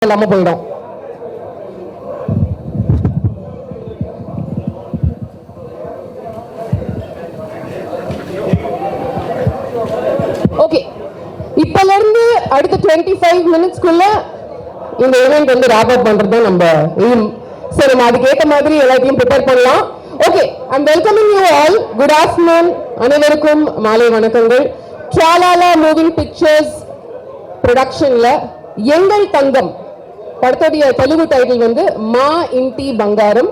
இல்லாம போயிடும். ஓகே, இப்பல இருந்து அடுத்த 25 மினிட்ஸ்க்குள்ள இந்த ஈவென்ட் வந்து ராப் அப் பண்றது நம்ம எய்ம். சரி, நம்ம அதுக்கு ஏற்ற மாதிரி எல்லாத்தையும் ப்ரிப்பேர் பண்ணலாம். Okay, I'm welcoming you all. Good afternoon. அனைவருக்கும் மாலை வணக்கங்கள். ட்ராலாலா மூவிங் பிக்சர்ஸ் ப்ரொடக்ஷன்ல எங்கள் தங்கம் படத்தோடைய தெலுங்கு டைட்டில் வந்து மா இன்டி பங்காரம்.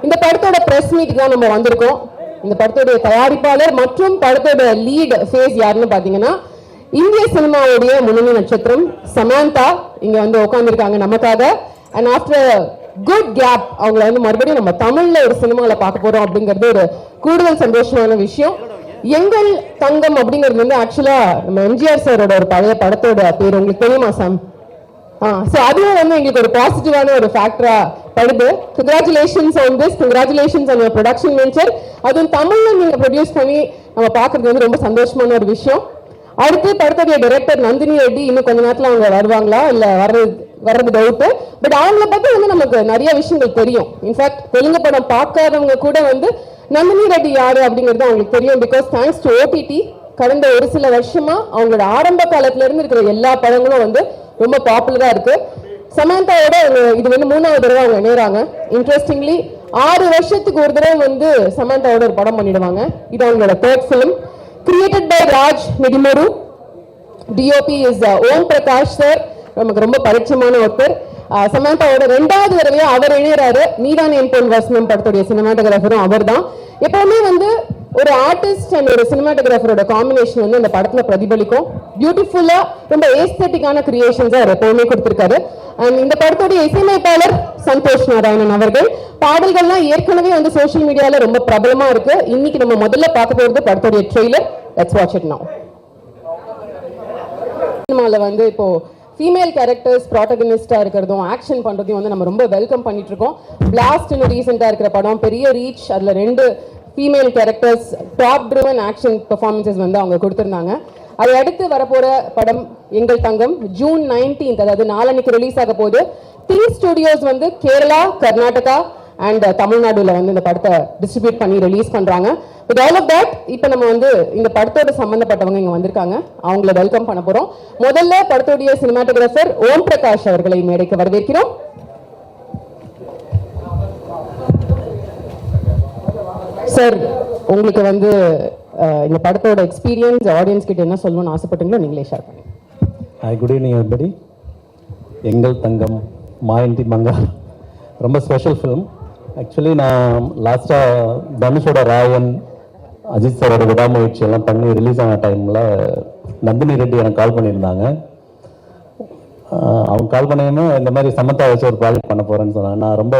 இந்த படத்தோட பிரஸ் மீட் தான் நம்ம வந்திருக்கோம். இந்த படத்தோடைய தயாரிப்பாளர் மற்றும் படத்தோட லீட் ஃபேஸ் யாருன்னு பாத்தீங்கன்னா இந்திய சினிமாவுடைய முன்னணி நட்சத்திரம் சமந்தா இங்க வந்து உட்கார்ந்துருக்காங்க நமக்காக. அண்ட் ஆஃப்டர் குட் கேப் அவங்களை வந்து மறுபடியும் நம்ம தமிழ்ல ஒரு சினிமால பார்க்க போறோம் அப்படிங்கிறது ஒரு கூடுதல் சந்தோஷமான விஷயம். எங்கள் தங்கம் அப்படிங்கிறது வந்து ஆக்சுவலா நம்ம எம்ஜிஆர் சாரோட ஒரு பழைய படத்தோட பேர் உங்களுக்கு தெரியுமா சாம்? சோ அதுவும் வந்து எங்களுக்கு ஒரு பாசிட்டிவான ஒரு ஃபேக்டரா படுது. Congratulations on this, congratulations on your production venture. அதுவும் தமிழ்ல நீங்க ப்ரொடியூஸ் பண்ணி நம்ம பாக்குறது வந்து ரொம்ப சந்தோஷமான ஒரு விஷயம். அடுத்து படத்துடைய டைரக்டர் நந்தினி ரெட்டி இன்னும் கொஞ்ச நேரத்துல அவங்க வருவாங்களா இல்ல வர்றது டவுட். பட் அவங்கள பத்தி வந்து நமக்கு நிறைய விஷயங்கள் தெரியும். இன்ஃபேக்ட் தெலுங்கு படம் பார்க்காதவங்க கூட வந்து நந்தினி ரெட்டி யாரு அப்படிங்கிறது அவங்களுக்கு தெரியும். பிகாஸ் தேங்க்ஸ் டு ஓடிடி கடந்த ஒரு சில வருஷமா அவங்களோட ஆரம்ப காலத்துல இருந்து இருக்கிற எல்லா படங்களும் வந்து ரொம்ப பாப்புலரா இருக்கு. சமந்தாவோட இது வந்து 3வது தடவை அவங்க இணையறாங்க. இன்ட்ரெஸ்டிங்லி 6 வருஷத்துக்கு ஒரு தடவை வந்து சமந்தாவோட ஒரு படம் பண்ணிடுவாங்க. இது அவங்களோட 3rd film. Created by Raj Nidimoru. DOP is Om Prakash sir, நமக்கு ரொம்ப பரிச்சயமான ஒருத்தர். சமந்தாவோட 2வது தடவையா அவர் இணையறாரு. நீதான் என் பொன் வசனம் படத்துடைய சினிமாட்டோகிராஃபரும் அவர் தான். எப்பவுமே வந்து ஒரு ஆர்டிஸ்ட் அண்ட் ஒரு சினிமாட்டோகிராஃபரோட காம்பினேஷன் வந்து அந்த படத்துல பிரதிபலிக்கும். பியூட்டிஃபுல்லா ரொம்ப ஏஸ்தட்டிக்கான கிரியேஷன்ஸ் அவர் எப்பவுமே கொடுத்திருக்காரு. அண்ட் இந்த படத்துடைய இசையமைப்பாளர் சந்தோஷ் நாராயணன் அவர்கள். பாடல்கள்லாம் ஏற்கனவே வந்து சோஷியல் மீடியால ரொம்ப பிரபலமா இருக்கு. இன்னைக்கு நம்ம முதல்ல பார்க்க போறது படத்துடைய ட்ரெய்லர். லெட்ஸ் வாட்ச் இட் நவ. சினிமால வந்து இப்போ ஃபீமேல் கேரக்டர்ஸ் ப்ராட்டகனிஸ்டா இருக்கிறதும் ஆக்ஷன் பண்றதையும் வந்து நம்ம ரொம்ப வெல்கம் பண்ணிட்டு இருக்கோம். பிளாஸ்ட்னு ரீசெண்டா இருக்கிற படம் பெரிய ரீச். அதுல 2 female characters top driven action performances வந்து அவங்க கொடுத்திருந்தாங்க. அதை அடுத்து வரப்போற படம் எங்கள் தங்கம் ஜூன் 19, அதாவது நாளன்னைக்கு ரிலீஸ் ஆக போகுது. திங்க் ஸ்டுடியோஸ் வந்து கேரளா, கர்நாடகா அண்ட் தமிழ்நாடுல வந்து இந்த படத்தை டிஸ்ட்ரிபியூட் பண்ணி ரிலீஸ் பண்றாங்க. வித் ஆல் ஆஃப் தட் இப்போ நம்ம வந்து இந்த படத்தோட சம்பந்தப்பட்டவங்க இங்க வந்திருக்காங்க. அவங்களை வெல்கம் பண்ண போறோம். முதல்ல படத்தோடைய சினிமாட்டோகிராஃபர் ஓம் பிரகாஷ் அவர்களை மேடைக்கு வரவேற்கிறோம். சார், உங்களுக்கு வந்து இந்த படத்தோட எக்ஸ்பீரியன்ஸ் ஆடியன்ஸ் கிட்ட என்ன சொல்லணும்னு ஆசைப்பட்டீங்களோ நீங்களே ஷேர் பண்ணுங்க. Hi, good evening everybody. எங்கள் தங்கம் மா இன்டி பங்காரம் ரொம்ப ஸ்பெஷல் ஃபிலிம். ஆக்சுவலி நான் லாஸ்ட்டாக தனுஷோட ராயன், அஜித் சாரோட விடாமுயற்சி எல்லாம் பண்ணி ரிலீஸ் ஆன டைமில் நந்தினி ரெட்டி எனக்கு கால் பண்ணியிருந்தாங்க. அவங்க கால் பண்ணியுமே இந்த மாதிரி சமந்தா வச்சு ஒரு ப்ராஜெக்ட் பண்ண போகிறேன்னு சொன்னாங்க. நான் ரொம்ப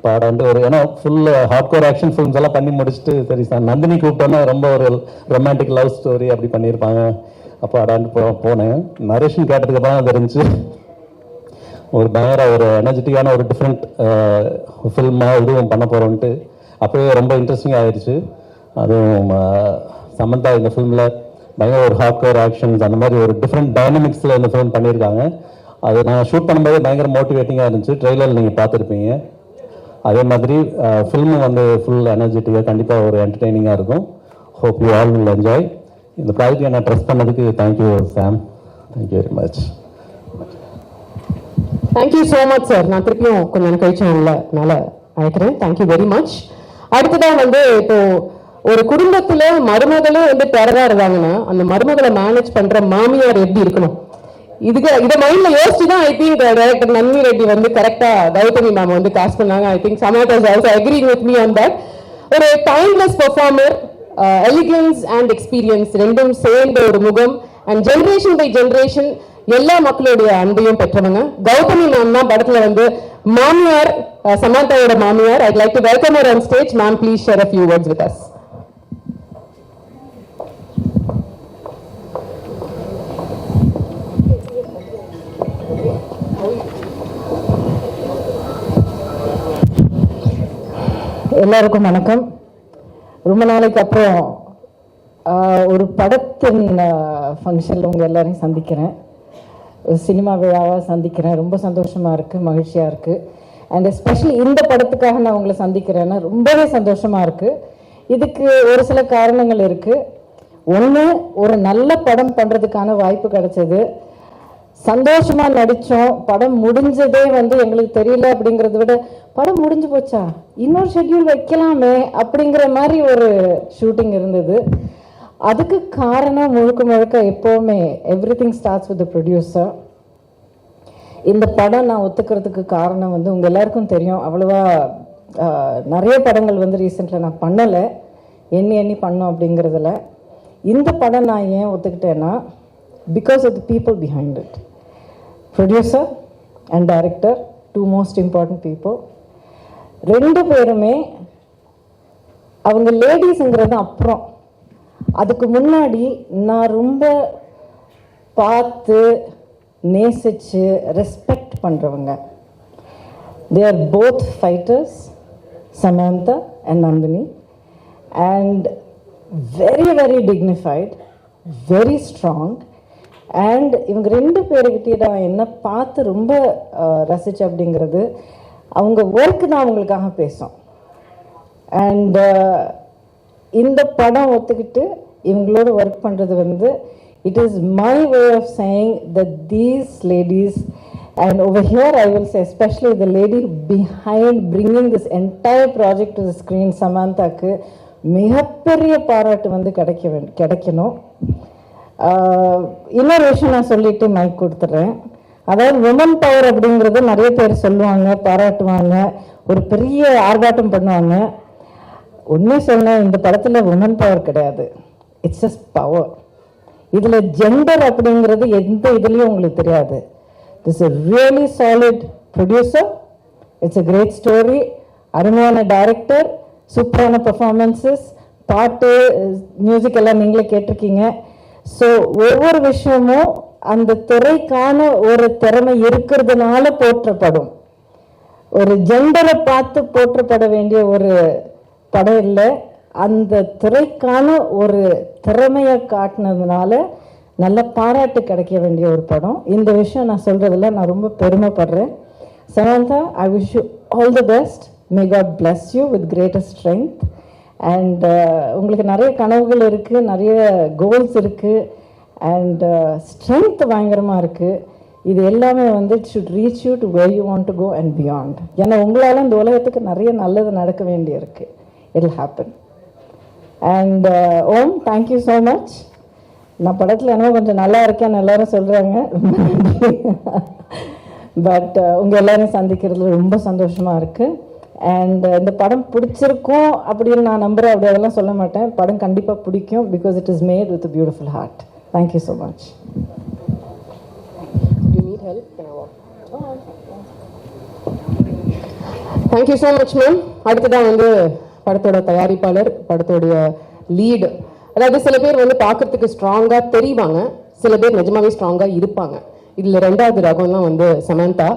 பாடம் வந்து ஒரு ஏன்னா ஃபுல் ஹார்ட்கோர் ஆக்ஷன் ஃபிலிம்ஸ் எல்லாம் பண்ணி முடிச்சுட்டு சரி சார் நந்தினி கூப்பிட்டோன்னா ரொம்ப ஒரு ரொமான்டிக் லவ் ஸ்டோரி அப்படி பண்ணியிருப்பாங்க. அப்போ அடாண்டு போனேன். நரேஷன் கேட்டதுக்கு அப்புறம் தான் தெரிஞ்சு ஒரு பயங்கர ஒரு எனர்ஜெட்டிக்கான ஒரு டிஃப்ரெண்ட் ஃபில்மாக இதுவும் பண்ண போகிறோன்ட்டு அப்போவே ரொம்ப இன்ட்ரெஸ்டிங்காக ஆயிடுச்சு. அதுவும் சமந்தா இந்த ஃபிலிமில் பயங்கர ஒரு ஹார்ட்கோர் ஆக்ஷன்ஸ் அந்த மாதிரி ஒரு டிஃப்ரெண்ட் டைனமிக்ஸில் இந்த ஃபிலிம் பண்ணியிருக்காங்க. அது நான் ஷூட் பண்ணும்போது பயங்கர மோட்டிவேட்டிங்காக இருந்துச்சு. ட்ரெய்லர் நீங்கள் பார்த்துருப்பீங்க. அதே மாதிரி ஃபில்மும் வந்து ஃபுல் எனர்ஜெட்டிக்காக கண்டிப்பாக ஒரு என்டர்டெய்னிங்காக இருக்கும். Hope you all will enjoy. இந்த ப்ராஜெக்ட் என்ன ட்ரெஸ் பண்ணதுக்கு thank you Sam. Thank you very much. Thank you so much sir. நான் திருப்பியும் கொஞ்சம் கழிச்சு நல்ல அழைக்கிறேன். Thank you very much. அடுத்ததான் வந்து இப்போ ஒரு குடும்பத்துல மருமகளே வந்து டெரரா இருக்காங்கன்னா அந்த மருமகளை மேனேஜ் பண்ற மாமியார் எப்படி இருக்கணும், இதை மைண்ட்ல யோசிச்சுதான் I think director Nandini Reddy வந்து கரெக்டா கௌதமி மேம் வந்து காஸ்ட் பண்ணாங்க. I think Samantha is also agreeing with me on that. ஒரு timeless performer, elegance and experience ரெண்டும் சேர்ந்த ஒரு முகம் அண்ட் ஜெனரேஷன் பை ஜெனரேஷன் எல்லா மக்களுடைய அன்பையும் பெற்றவங்க கௌதமி மேம் தான் படத்துல வந்து மாமியார், சமந்தாவோட மாமியார். I'd like to welcome her on stage. Ma'am, please share a few words with us. எல்லாருக்கும் வணக்கம். ரொம்ப நாளைக்கு அப்புறம் ஒரு படத்தின் ஃபங்க்ஷனில் உங்கள் எல்லாரையும் சந்திக்கிறேன். ஒரு சினிமா விழாவாக சந்திக்கிறேன். ரொம்ப சந்தோஷமாக இருக்குது, மகிழ்ச்சியாக இருக்குது. அண்ட் எஸ்பெஷலி இந்த படத்துக்காக நான் உங்களை சந்திக்கிறேன்னா ரொம்பவே சந்தோஷமாக இருக்குது. இதுக்கு ஒரு சில காரணங்கள் இருக்குது. ஒன்று, ஒரு நல்ல படம் பண்ணுறதுக்கான வாய்ப்பு கிடைச்சது. சந்தோஷமாக நடித்தோம். படம் முடிஞ்சதே எங்களுக்கு தெரியல அப்படிங்கிறத விட படம் முடிஞ்சு போச்சா, இன்னொரு ஷெட்யூல் வைக்கலாமே அப்படிங்கிற மாதிரி ஒரு ஷூட்டிங் இருந்தது. அதுக்கு காரணம் முழுக்க முழுக்க எப்போவுமே every thing starts with the producer. இந்த படம் நான் ஒத்துக்கிறதுக்கு காரணம் உங்கள் எல்லாருக்கும் தெரியும். அவ்வளோவா நிறைய படங்கள் ரீசெண்டில் நான் பண்ணலை, எண்ணி பண்ணோம் அப்படிங்கிறதுல. இந்த படம் நான் ஏன் ஒத்துக்கிட்டேன்னா, because of the people behind it. Producer and director, two most important people. ரெண்டு பேருமே அவங்க லேடிஸுங்கிறது அப்புறம், அதுக்கு முன்னாடி நான் ரொம்ப பார்த்து நேசிச்சு ரெஸ்பெக்ட் பண்ணுறவங்க. They are both fighters, Samantha and Nandini, and very very dignified, very strong. And இவங்க ரெண்டு பேருக்கிட்டே நான் என்ன பார்த்து ரொம்ப ரசிச்சு அப்படிங்கிறது, அவங்க ஒர்க்கு தான் அவங்களுக்காக பேசும். அண்ட் இந்த படம் ஒத்துக்கிட்டு இவங்களோட ஒர்க் பண்ணுறது it is my way of saying that these ladies, and over here I will say especially the lady behind bringing this entire project to the screen, சமந்தாக்கு மிகப்பெரிய பாராட்டு கிடைக்கணும். இன்னொரு விஷயம் நான் சொல்லிட்டு மைக் கொடுத்துட்றேன். அதாவது விமன் பவர் அப்படிங்கிறது நிறைய பேர் சொல்லுவாங்க, பாராட்டுவாங்க, ஒரு பெரிய ஆர்ப்பாட்டம் பண்ணுவாங்க. உண்மை சொன்னால் இந்த படத்தில் விமன் பவர் கிடையாது, இட்ஸ் ஜஸ்ட் பவர். இதில் ஜெண்டர் அப்படிங்கிறது எந்த இதுலேயும் உங்களுக்கு தெரியாது. This is really solid producer, it's a great story, அருமையான டைரக்டர், சூப்பரான பர்ஃபார்மன்ஸஸ், பாட்டு, மியூசிக் எல்லாம் நீங்களே கேட்டிருக்கீங்க. ஸோ ஒவ்வொரு விஷயமும் அந்த துறைக்கான ஒரு திறமை இருக்கிறதுனால போற்றப்படும். ஒரு ஜெண்டரை பார்த்து போற்றப்பட வேண்டிய ஒரு படம் இல்லை, அந்த துறைக்கான ஒரு திறமையை காட்டினதுனால நல்ல பாராட்டு கிடைக்க வேண்டிய ஒரு படம். இந்த விஷயம் நான் சொல்றதுல நான் ரொம்ப பெருமைப்படுறேன். Samantha, I wish you all the best. May God bless you with greatest strength. And உங்களுக்கு நிறைய கனவுகள் இருக்குது, நிறைய கோல்ஸ் இருக்குது, அண்ட் ஸ்ட்ரென்த் பயங்கரமாக இருக்குது. இது எல்லாமே it should reach you to where you want to go and beyond. ஏன்னா உங்களால் இந்த உலகத்துக்கு நிறைய நல்லது நடக்க வேண்டி இருக்கு. It will happen. And um, thank you so much. நான் படத்தில் என்னவோ கொஞ்சம் நல்லா இருக்கேன்னு எல்லாரும் சொல்கிறாங்க, பட் உங்கள் எல்லாரும் சந்திக்கிறதுல ரொம்ப சந்தோஷமாக இருக்குது. அண்ட் இந்த படம் பிடிச்சிருக்கும் அப்படின்னு நான் நம்புகிறேன், அப்படி அதெல்லாம் சொல்ல மாட்டேன். படம் கண்டிப்பாக பிடிக்கும், because it is made with beautiful heart. Thank you so much. Thank you so much ma'am. அடுத்ததான் படத்தோட தயாரிப்பாளர், படத்தோடைய லீடு. அதாவது சில பேர் பார்க்கறதுக்கு ஸ்ட்ராங்காக தெரிவாங்க, சில பேர் நிஜமாவே ஸ்ட்ராங்காக இருப்பாங்க. இதில் ரெண்டாவது ரகம்லாம் சமந்தா.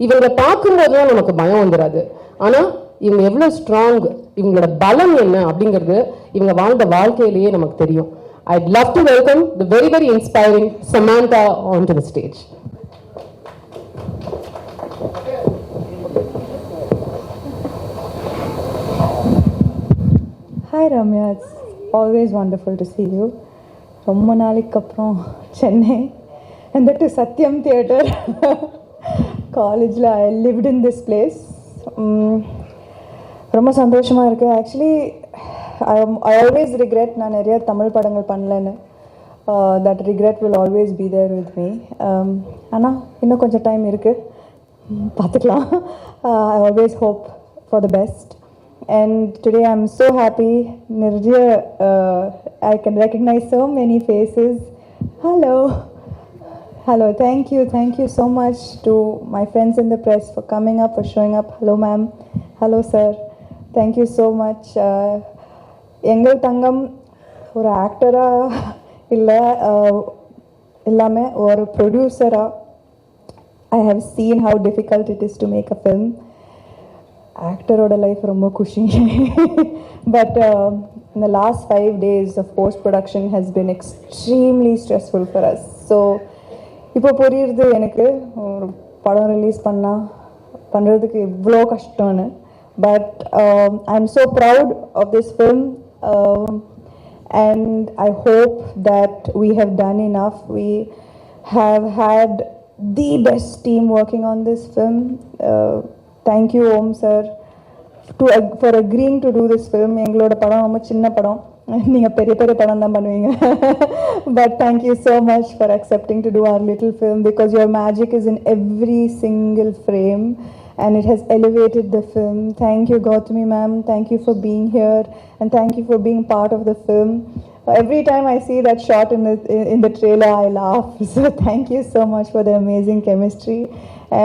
இவங்களை பார்க்கும்போதுலாம் நமக்கு பயம் வந்துடாது, ஆனால் இவங்க எவ்வளோ ஸ்ட்ராங், இவங்களோட பலம் என்ன அப்படிங்கிறது இவங்க வாழ்ந்த வாழ்க்கையிலேயே நமக்கு தெரியும். I'd love to welcome the very, very inspiring Samantha onto the stage. Hi Ramya, it's always wonderful to see you. ரொம்ப நாளைக்கு அப்புறம் Chennai, and that to Satyam Theatre. காலேஜில் I lived in this place. ரொம்ப சந்தோஷமாக இருக்குது. ஆக்சுவலி I always regret நான் நிறைய தமிழ் படங்கள் பண்ணலன்னு. That regret will always be there with me. ஆனால் இன்னும் கொஞ்சம் டைம் இருக்குது, பார்த்துக்கலாம். I always hope for the best. And today I'm so happy. Nirja, I can recognize so many faces. Hello. Thank you so much to my friends in the press for coming up, for showing up. Hello ma'am. Hello sir. Thank you so much. எங்கள் தங்கம் ஒரு ஆக்டராக இல்லை, இல்லாமல் ஒரு ப்ரொடியூசராக I have seen how difficult it is to make a film. ஆக்டரோட life ரொம்ப குஷி. But in the last 5 days of post-production has been extremely stressful for us. So இப்போ புரியுது எனக்கு ஒரு படம் ரிலீஸ் பண்ணுறதுக்கு இவ்வளோ கஷ்டம்னு. But I am so proud of this film and I hope that we have done enough. We have had the best team working on this film. Thank you Om sir for agreeing to do this film. எங்களோட படம் ரொம்ப சின்ன படம், நீங்க பெரிய பெரிய படம் தான் பண்ணுவீங்க. But thank you so much for accepting to do our little film, because your magic is in every single frame and it has elevated the film. Thank you Gautami ma'am, thank you for being here and thank you for being part of the film. Every time I see that shot in the trailer I laugh. So thank you so much for the amazing chemistry.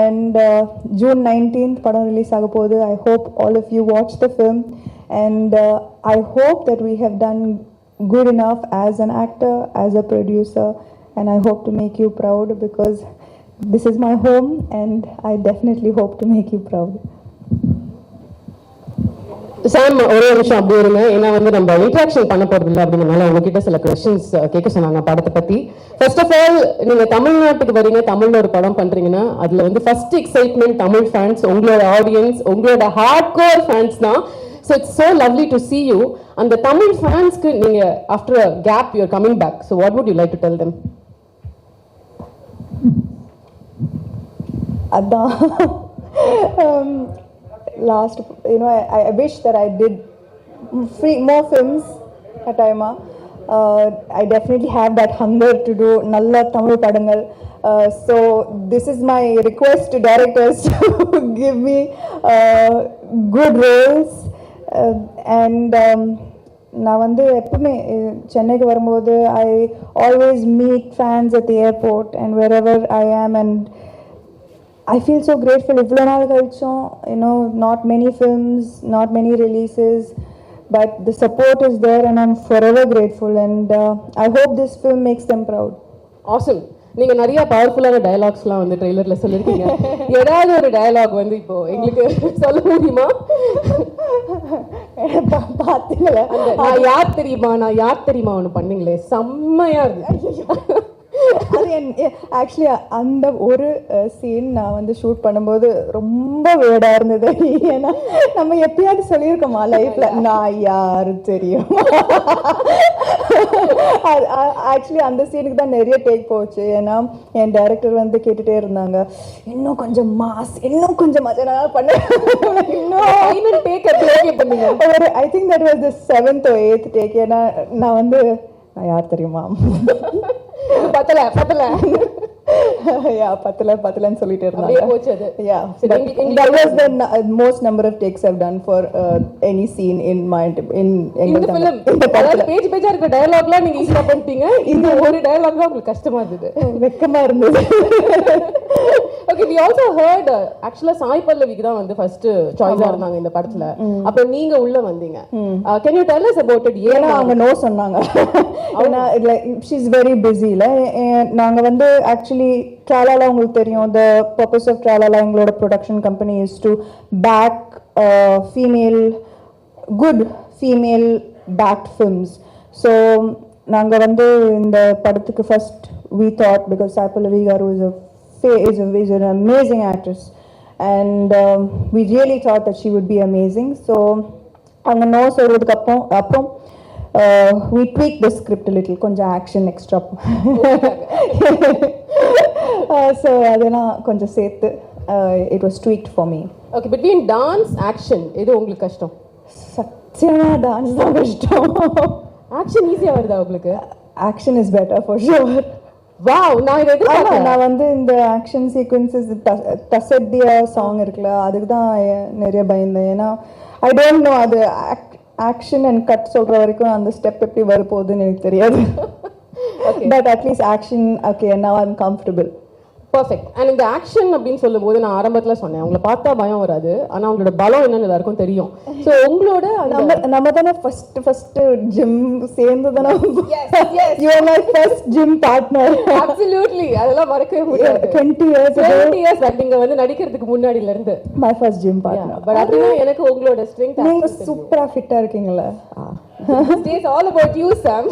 And June 19th padam release agapodhu. I hope all of you watch the film and I hope that we have done good enough as an actor, as a producer, and I hope to make you proud, because this is my home and I definitely hope to make you proud. சாம் ஒரே நிமிஷம் அப்படி இருங்க, ஏன்னா வந்து நம்ம interaction பண்ண போறது இல்லை அப்படிங்கிறனால உங்ககிட்ட சில கொஸ்டின்ஸ் கேட்க சொன்னாங்க படத்தை பத்தி. ஃபர்ஸ்ட் ஆஃப் ஆல், நீங்க தமிழ்நாட்டுக்கு வரீங்க, தமிழ்ல ஒரு படம் பண்றீங்கன்னா அதுல வந்து ஃபர்ஸ்ட் எக்ஸைட்மெண்ட் தமிழ் ஃபேன்ஸ், உங்களோட ஆடியன்ஸ், உங்களோட ஹார்ட் கோர் ஃபேன்ஸ் தான். So it's so lovely to see you. அந்த தமிழ் ஃபேன்ஸ்க்கு நீங்க after a gap you are coming back, so what would you like to tell them? Adan. Last, I wish that I did more films at Aima. I definitely have that hunger to do nalla Tamil padangal. So this is my request to directors to give me good roles. And நான் வந்து எப்பவுமே சென்னைக்கு வரும்போது I always meet fans at the airport and wherever I am, and I feel so grateful. Ivlo naal kalichum, not many films, not many releases, but the support is there and I'm forever grateful, and I hope this film makes them proud. Awesome. நீங்க நிறைய பவர்ஃபுல்லான டயலாக்ஸ்லாம் வந்து ட்ரெய்லர்ல சொல்லிருக்கீங்க. ஏதாவது ஒரு dialogue வந்து இப்போ எங்களுக்கு சொல்ல முடியுமா? பாத்தீங்களா, நான் யார் தெரியுமா ஒன்று பண்ணீங்களே, செம்மையா இருக்கு. அது ஆக்சுவலி அந்த ஒரு சீன் நான் வந்து ஷூட் பண்ணும்போது ரொம்ப வேடா இருந்தது. ஏன்னா நம்ம எப்பயாவது சொல்லியிருக்கோமா லைஃப்ல நான் யாரு தெரியும். ஆக்சுவலி அந்த சீனுக்கு தான் நிறைய டேக் போச்சு. ஏன்னா என் டைரக்டர் வந்து கேட்டுட்டே இருந்தாங்க, இன்னும் கொஞ்சம் மாஸ், இன்னும் கொஞ்சம் மஜா பண்ண. I think that was the 7th or 8th take. ஏன்னா நான் வந்து நான் யார் தெரியுமா பத்தல பத்தலன்னு சொல்லிட்டு இருந்தாங்க. That was the most number of takes I've done for any scene in my in the film. பேஜா இருக்க டயலாக்லாம் நீங்க ஈஸியா பண்ணிட்டீங்க, இந்த ஒரு டயலாக் தான் உங்களுக்கு கஷ்டமா இருந்தது, வெக்கமா இருந்தது. Okay, we also heard actually Sai பல்லவிக்கு தான் வந்து ஃபர்ஸ்ட் சாய்ஸா இருந்தாங்க இந்த படத்துல. அப்ப நீங்க உள்ள வந்தீங்க. Can you tell us about it? ஏன்னா அவங்க நோ சொன்னாங்க. ஏன்னா she is very busy. நாங்க வந்து ஆக்சுவலி ட்ராலாலா உங்களுக்கு தெரியும், the purpose of ட்ராலாலா எங்களோட production company is to back good female backed films. So நாங்க வந்து இந்த படத்துக்கு first we thought, because Sai Pallavi garu is an amazing actress, and we really thought that she would be amazing. So அவங்க no சொல்றதுக்கு அப்புறம் we tweaked the script a little, கொஞ்சம் action extra. So அதெல்லாம் கொஞ்சம் சேர்த்து it was tweaked for me. Okay, between dance action எது உங்களுக்கு கஷ்டம்? சத்தியமா டான்ஸ் தான் கஷ்டம். action ஈஸியா வருதா உங்களுக்கு? action is better for sure. Wow, நான் இத எதிர்பார்க்கல. நான் வந்து இந்த action sequences தசத்தியா சாங் இருக்குல்ல, அதுக்கு தான் நிறைய பயந்தேன். ஏன்னா I don't know அது action and cut சொல்ற வரைக்கும் அந்த ஸ்டெப் எப்படி வர போகுதுன்னு எனக்கு தெரியாது. But at least action, okay, now I'm comfortable. Perfect. And இந்த ஆக்ஷன் அப்படின்னு சொல்லும்போது நான் ஆரம்பத்துல சொன்னேன், உங்களை பார்த்தா பயம் வராது, ஆனா உங்களோட பலம் என்னன்னு எல்லாருக்கும் தெரியும். சோ உங்களோட நம்ம தானே ஃபர்ஸ்ட் ஜிம் சேர்ந்து தானே. You are my first gym partner. Absolutely. அதெல்லாம் மறக்கவே முடியாது. 20 years back நீங்க வந்து நடிக்கிறதுக்கு முன்னாடில இருந்து my first gym partner. But அப்படினா எனக்கு உங்களோட ஸ்ட்ரெngth நீங்க சூப்பரா ஃபிட்டா இருக்கீங்களா? This day is all about you, Sam.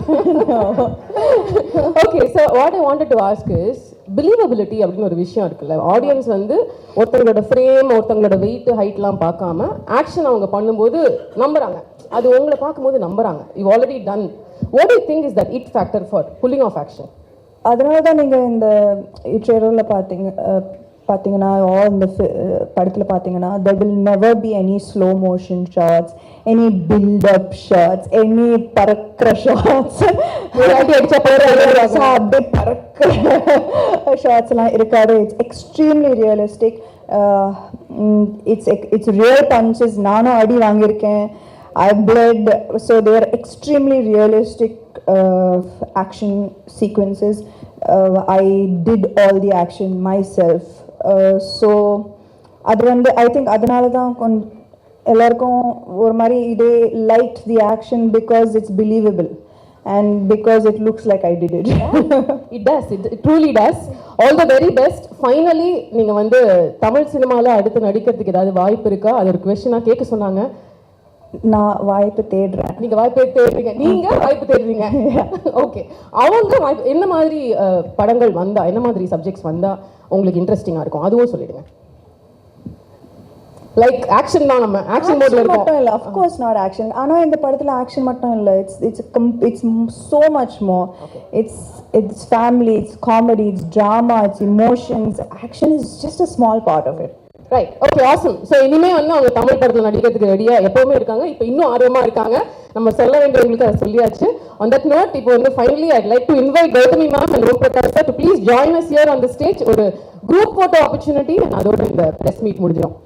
Okay, so what I wanted to ask is believability அப்படின்னு ஒரு விஷயம் இருக்குல்ல. ஆடியன்ஸ் வந்து ஒருத்தங்களோட ஃப்ரேம், ஒருத்தங்களோட வெயிட், ஹைட்லாம் பார்க்காம ஆக்ஷன் அவங்க பண்ணும்போது நம்புறாங்க. அது உங்களை பார்க்கும்போது நம்புறாங்க. You already done. What do you think is that it factor for pulling off action? அதனால தான் நீங்கள் இந்த ட்ரெய்லரில் பார்த்தீங்கன்னா இந்த படத்தில் பார்த்தீங்கன்னா there will never be any slow motion shots, any build up shots, any பறக்கிற shots, அப்படியே பறக்கிற ஷார்ட்ஸ்லாம் இருக்காது. It's extremely realistic. It's real punches. நானும் அடி வாங்கியிருக்கேன். I bled, so they are extremely realistic action sequences. I did all the action myself. So அது வந்து I think அதனால தான் எல்லாருக்கும் ஒரு மாதிரி இதே liked the action because it's believable and because it looks like I did it. It does. It truly does. All the very best. Finally நீங்க வந்து தமிழ் சினிமால அடுத்து நடிக்கிறதுக்கு ஏதாவது வாய்ப்பு இருக்கா? அது ஒரு क्वेश्चन கேட்க சொன்னாங்க. நான் வாய்ப்பு தேடுறேன். நீங்க வாய்ப்பு தேடுறீங்க. நீங்க வாய்ப்பு தேடுறீங்க. ஓகே. அவங்க என்ன மாதிரி படங்கள் வந்தா, என்ன மாதிரி சப்ஜெக்ட்ஸ் வந்தா உங்களுக்கு இன்ட்ரெஸ்டிங்கா இருக்கும் அதுவும் சொல்லிடுங்க. லைக் ஆக்ஷன் தான், நம்ம ஆக்ஷன் மோட்ல இருக்கோம். மட்டும் இல்ல, of course not action. ஆனா இந்த படத்துல ஆக்ஷன் மட்டும் இல்ல. It's so much more. It's family, it's comedy, it's drama, it's emotions. Action is just a small part of it. Right. Okay, awesome. So இனிமே வந்து அவங்க தமிழ் படத்தில் நடிக்கிறதுக்கு ரெடியா எப்பவுமே இருக்காங்க. இப்போ இன்னும் ஆர்வமா இருக்காங்க. நம்ம சொல்ல வேண்டியவங்களுக்கு அதை சொல்லியாச்சு. On that note, இப்போ வந்து finally I'd like to invite Gautami ma'am and Om Prakash sir to please join us here on the stage. ஒரு group photo opportunity. அதோட இந்த press meet முடிஞ்சிடும்.